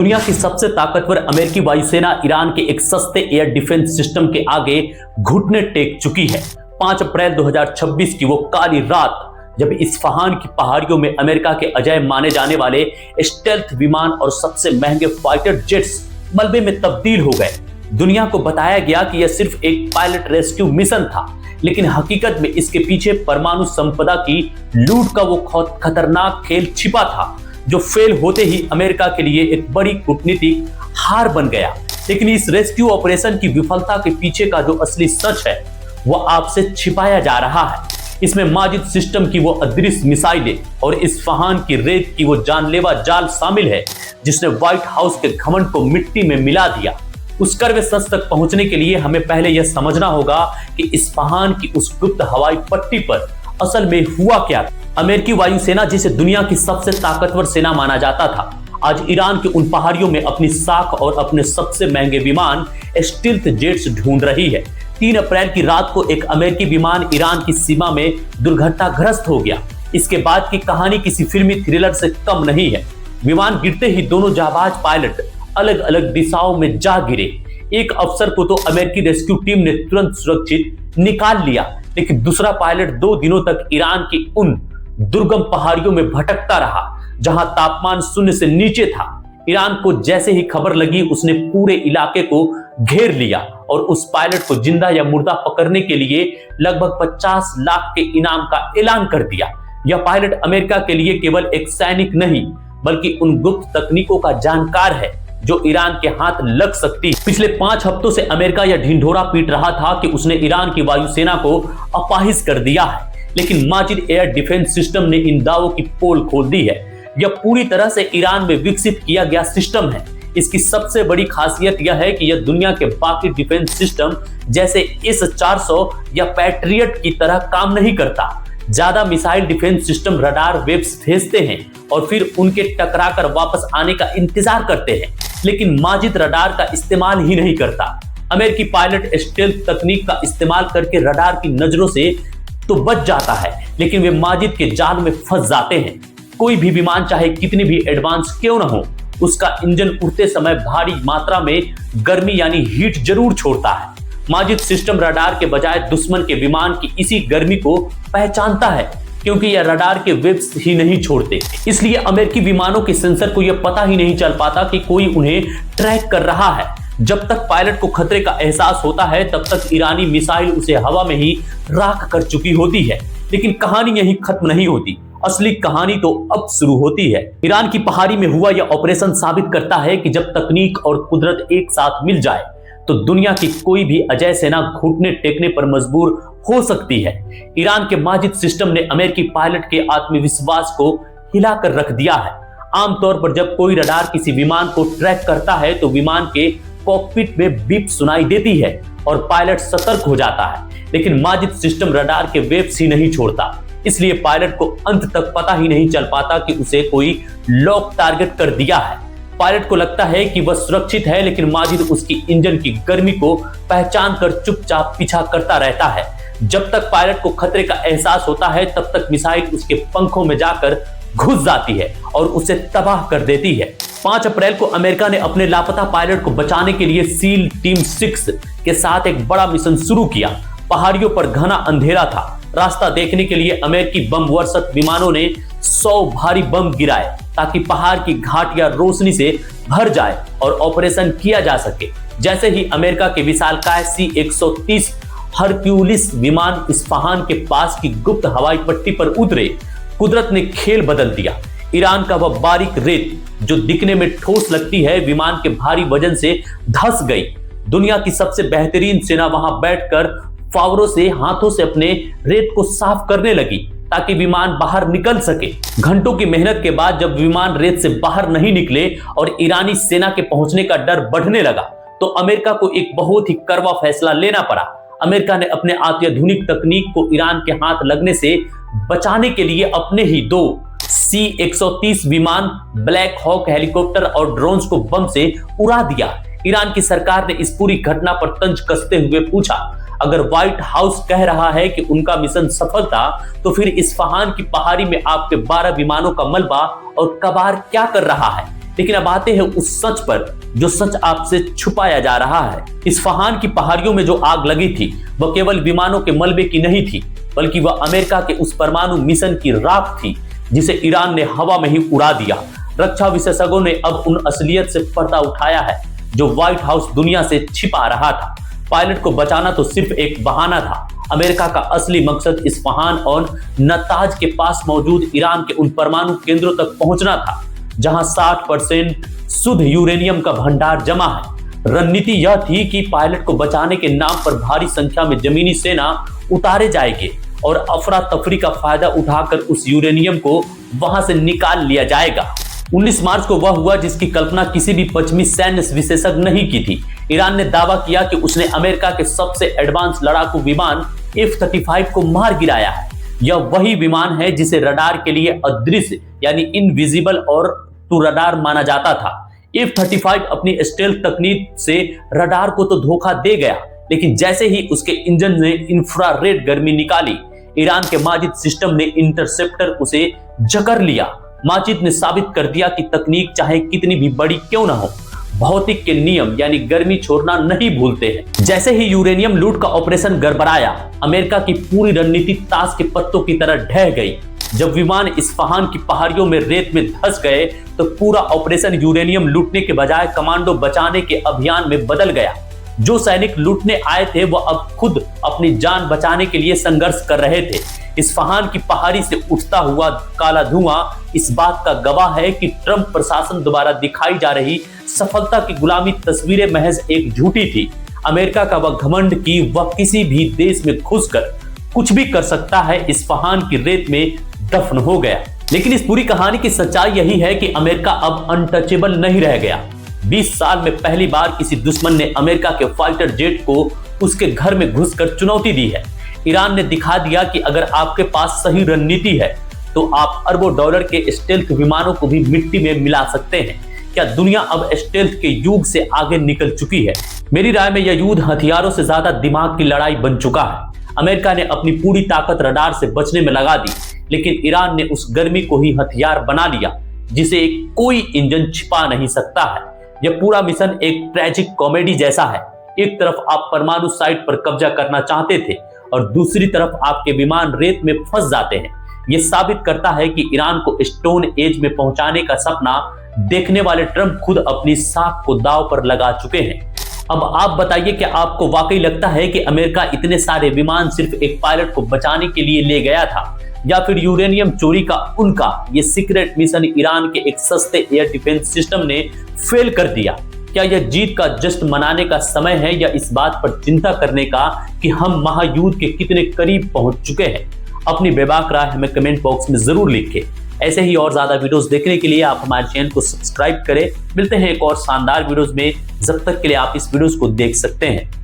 दुनिया की सबसे ताकतवर अमेरिकी वायुसेना ईरान के एक सस्ते एयर डिफेंस सिस्टम के आगे घुटने टेक चुकी है। 5 अप्रैल 2026 की वो काली रात जब इस्फहान की पहाड़ियों में अमेरिका के अजय माने जाने वाले स्टेल्थ विमान और सबसे महंगे फाइटर जेट्स मलबे में तब्दील हो गए। दुनिया को बताया गया कि यह सिर्फ एक पायलट रेस्क्यू मिशन था, लेकिन हकीकत में इसके पीछे परमाणु संपदा की लूट का वो खतरनाक खेल छिपा था, जो फेल होते ही अमेरिका के लिए एक बड़ी कूटनीतिक हार बन गया। लेकिन इस रेस्क्यू ऑपरेशन की विफलता के पीछे का जो असली सच है वह आपसे छिपाया जा रहा है। इसमें माजिद सिस्टम की वो अदृश्य मिसाइलें और इस्फहान की रेत की वो जानलेवा जाल शामिल है, जिसने व्हाइट हाउस के घमंड को मिट्टी में मिला दिया। उस कड़वे सच तक पहुंचने के लिए हमें पहले यह समझना होगा कि इस्फहान की उस गुप्त हवाई पट्टी पर असल में हुआ क्या। अमेरिकी वायुसेना, जिसे दुनिया की सबसे ताकतवर सेना माना जाता था, आज ईरान के उन पहाड़ियों में अपनी साख और अपने सबसे महंगे विमान स्टील्थ जेट्स ढूंढ रही है। 3 अप्रैल की रात को एक अमेरिकी विमान ईरान की सीमा में दुर्घटनाग्रस्त हो गया। इसके बाद की कहानी किसी फिल्मी थ्रिलर से कम नहीं है। विमान गिरते ही दोनों जाबाज पायलट अलग अलग दिशाओं में जा गिरे। एक अफसर को तो अमेरिकी रेस्क्यू टीम ने तुरंत सुरक्षित निकाल लिया, लेकिन दूसरा पायलट 2 दिनों तक ईरान की उन दुर्गम पहाड़ियों में भटकता रहा जहां तापमान 0 से नीचे था। ईरान को जैसे ही खबर लगी, उसने पूरे इलाके को घेर लिया और उस पायलट को जिंदा या मुर्दा पकड़ने के लिए लगभग 50 लाख के इनाम का ऐलान कर दिया। यह पायलट अमेरिका के लिए केवल एक सैनिक नहीं, बल्कि उन गुप्त तकनीकों का जानकार है जो ईरान के हाथ लग सकती है। पिछले 5 हफ्तों से अमेरिका यह ढिंढोरा पीट रहा था कि उसने ईरान की वायुसेना को अपाहिज कर दिया है, लेकिन माजिद एयर डिफेंस सिस्टम ने इन दावों की पोल खोल दी है। यह पूरी तरह से ईरान में विकसित किया गया सिस्टम है। इसकी सबसे बड़ी खासियत यह है कि यह दुनिया के बाकी डिफेंस सिस्टम जैसे S-400 या पैट्रियट की तरह काम नहीं करता। ज्यादा missile defence system radar waves भेजते हैं और फिर उनके टकराकर वापस आने का इंतजार करते हैं, लेकिन माजिद रडार का इस्तेमाल ही नहीं करता। अमेरिकी पायलट स्टेल्थ तकनीक का इस्तेमाल करके रडार की नजरों से तो बच जाता है, लेकिन वे माजिद के जाल में फंस जाते हैं। कोई भी विमान चाहे कितनी भी एडवांस क्यों न हो, उसका इंजन उड़ते समय भारी मात्रा में गर्मी यानी हीट जरूर छोड़ता है। माजिद सिस्टम रडार के बजाय दुश्मन के विमान की इसी गर्मी को पहचानता है, क्योंकि यह रडार के वेव्स ही नहीं छोड़ते। इसलिए अमेरिकी विमानों के सेंसर को यह पता ही नहीं चल पाता कि कोई उन्हें ट्रैक कर रहा है। जब तक पायलट को खतरे का एहसास होता है, तब तक ईरानी मिसाइल उसे हवा में ही राख कर चुकी होती है। लेकिन कहानी यहीं खत्म नहीं होती, असली कहानी तो अब शुरू होती है। ईरान की पहाड़ी में हुआ यह ऑपरेशन साबित करता है कि जब तकनीक और कुदरत एक साथ मिल जाए तो दुनिया की कोई भी अजय सेना घुटने टेकने पर मजबूर हो सकती है। ईरान के माजिद सिस्टम ने अमेरिकी पायलट के आत्मविश्वास को हिलाकर रख दिया है। आमतौर पर जब कोई रडार किसी विमान को ट्रैक करता है तो विमान के कॉकपिट में बीप सुनाई देती है और पायलट सतर्क हो जाता है, लेकिन माजिद सिस्टम रडार के वेव्स ही नहीं छोड़ता। इसलिए पायलट को अंत तक पता ही नहीं चल पाता कि उसे कोई लॉक टारगेट कर दिया है। पायलट को लगता है कि वह सुरक्षित है, लेकिन माजिद उसकी इंजन की गर्मी को पहचान कर चुपचाप पीछा करता रहता है। जब तक पायलट को खतरे का एहसास होता है, तब तक मिसाइल उसके पंखों में जाकर घुस जाती है और उसे तबाह कर देती है। 5 अप्रैल को अमेरिका ने अपने लापता पायलट को बचाने के लिए सील टीम 6 के साथ एक बड़ा मिशन शुरू किया। पहाड़ियों पर घना अंधेरा था। रास्ता देखने के लिए अमेरिकी बम वर्षक विमानों ने 100 भारी बम गिराए ताकि पहाड़ की घाटियां रोशनी से भर जाए और ऑपरेशन किया जा सके। जैसे ही अमेरिका के विशालकाय C-130 हरक्यूलिस विमान इस्फहान के पास की गुप्त हवाई पट्टी पर उतरे, कुदरत ने खेल बदल दिया। ईरान का वह बारीक रेत जो दिखने में ठोस लगती है, विमान के भारी वजन से धंस गई। दुनिया की सबसे बेहतरीन सेना वहां बैठकर फावरों से हाथों से अपने रेत को साफ करने लगी ताकि विमान बाहर निकल सके। घंटों की मेहनत के बाद जब विमान रेत से बाहर नहीं निकले और ईरानी सेना के पहुंचने का डर बढ़ने लगा, तो अमेरिका को एक बहुत ही कड़वा फैसला लेना पड़ा। अमेरिका ने अपने अत्याधुनिक तकनीक को ईरान के हाथ लगने से बचाने के लिए अपने ही 2 C-130 विमान, ब्लैक हॉक हेलीकॉप्टर और ड्रोन्स को बम से उड़ा दिया। ईरान की सरकार ने इस पूरी घटना पर तंज कसते हुए पूछा, अगर व्हाइट हाउस कह रहा है कि उनका मिशन सफल था, तो फिर इस्फहान की पहाड़ी में आपके 12 विमानों का मलबा और कबार क्या कर रहा है? लेकिन अब आते हैं उस सच पर जो सच आपसे छुपाया जा रहा है। इस्फहान की पहाड़ियों में जो आग लगी थी वह केवल विमानों के मलबे की नहीं थी, बल्कि वह अमेरिका के उस परमाणु मिशन की राख थी जिसे ईरान ने हवा में ही उड़ा दिया। रक्षा विशेषज्ञों ने अब उन असलियत से पर्दा उठाया है जो व्हाइट हाउस दुनिया से छिपा रहा था। पायलट को बचाना तो सिर्फ एक बहाना था। अमेरिका का असली मकसद इस्फहान और नताज के पास मौजूद ईरान के उन परमाणु केंद्रों तक पहुंचना था जहां 60% शुद्ध यूरेनियम का भंडार जमा है। रणनीति यह थी कि पायलट को बचाने के नाम पर भारी संख्या में जमीनी सेना उतारे जाएंगे और अफरा तफरी का फायदा उठाकर उस यूरेनियम को वहां से निकाल लिया जाएगा। 19 मार्च को वह हुआ जिसकी कल्पना किसी भी पश्चिमी सैन्य विशेषज्ञ नहीं की थी। ईरान ने दावा किया कि उसने अमेरिका के सबसे एडवांस लड़ाकू विमान F-35 को मार गिराया है। यह वही विमान है जिसे रडार के लिए अदृश्य यानी इनविजिबल और टू रडार माना जाता था। F-35 अपनी स्टेल्थ तकनीक से रडार को तो धोखा दे गया, लेकिन जैसे ही उसके इंजन ने इंफ्रारेड गर्मी निकाली, ईरान के माजिद सिस्टम ने इंटरसेप्टर उसे जकड़ लिया। माजिद ने साबित कर दिया कि तकनीक चाहे कितनी भी बड़ी क्यों ना हो, भौतिक के नियम यानी गर्मी छोड़ना नहीं भूलते हैं। जैसे ही यूरेनियम लूट का ऑपरेशन गड़बड़ाया, अमेरिका की पूरी रणनीति ताश के पत्तों की तरह ढह गई। जब विमान इस्फहान की पहाड़ियों में रेत में धंस गए तो पूरा ऑपरेशन यूरेनियम लूटने के बजाय कमांडो बचाने के अभियान में बदल गया। जो सैनिक लूटने आए थे वह अब खुद अपनी जान बचाने के लिए संघर्ष कर रहे थे। इस्फहान की पहाड़ी से उठता हुआ काला धुआं इस बात का गवाह है कि ट्रंप प्रशासन द्वारा दिखाई जा रही सफलता की गुलामी तस्वीरें महज एक झूठी थी। अमेरिका का वह घमंड कि वह किसी भी देश में घुसकर कुछ भी कर सकता है, इस्फहान की रेत में दफन हो गया। लेकिन इस पूरी कहानी की सच्चाई यही है कि अमेरिका अब अनटचेबल नहीं रह गया। 20 साल में पहली बार किसी दुश्मन ने अमेरिका के फाइटर जेट को उसके घर में घुसकर चुनौती दी है। ईरान ने दिखा दिया कि अगर आपके पास सही रणनीति है तो आप अरबों डॉलर के स्टेल्थ विमानों को भी मिट्टी में मिला सकते हैं। क्या दुनिया अब स्टेल्थ के युग से आगे निकल चुकी है? मेरी राय में यह युद्ध हथियारों से ज्यादा दिमाग की लड़ाई बन चुका है। अमेरिका ने अपनी पूरी ताकत रडार से बचने में लगा दी, लेकिन ईरान ने उस गर्मी को ही हथियार बना लिया जिसे कोई इंजन छिपा नहीं सकता है। यह पूरा मिशन एक ट्रैजिक कॉमेडी जैसा है। एक तरफ आप परमाणु साइट पर कब्जा करना चाहते थे और दूसरी तरफ आपके विमान रेत में फंस जाते हैं। यह साबित करता है कि ईरान को स्टोन एज में पहुंचाने का सपना देखने वाले ट्रंप खुद अपनी साख को दांव पर लगा चुके हैं। अब आप बताइए, क्या आपको वाकई लगता है कि अमेरिका इतने सारे विमान सिर्फ एक पायलट को बचाने के लिए ले गया था, या फिर यूरेनियम चोरी का उनका ये सीक्रेट मिशन ईरान के एक सस्ते एयर डिफेंस सिस्टम ने फेल कर दिया? क्या यह जीत का जश्न मनाने का समय है या इस बात पर चिंता करने का कि हम महायुद्ध के कितने करीब पहुंच चुके हैं? अपनी बेबाक राय हमें कमेंट बॉक्स में जरूर लिखें। ऐसे ही और ज्यादा वीडियोस देखने के लिए आप हमारे चैनल को सब्सक्राइब करें। मिलते हैं एक और शानदार वीडियोस में, जब तक के लिए आप इस वीडियोस को देख सकते हैं।